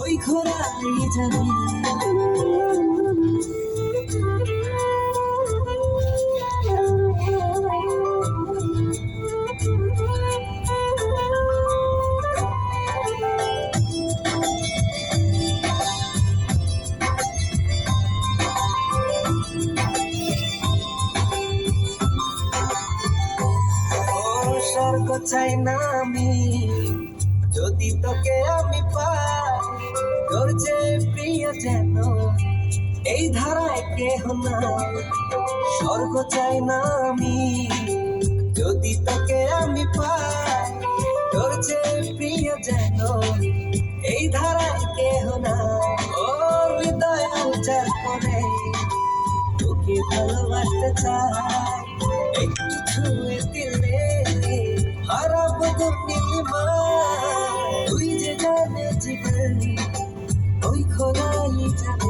ওই খোরাই জানে। স্বর্গ চাই না আমি, যদি তোকে আমি পাই, তোর যে প্রিয় যেন এই ধারায় কেহ নাই। স্বর্গ চাই না আমি, যদি তোকে আমি পাই, তোর যে প্রিয় যেন এই ধারায় কেহ নাই। ও হৃদয় উজাড় করে তোকে ভালোবাসতে চাই, একটু ছুঁয়ে দিলে হারাবো তোর নীলিমা। তুই যে জানে জীবন ওই খোদাই জানে।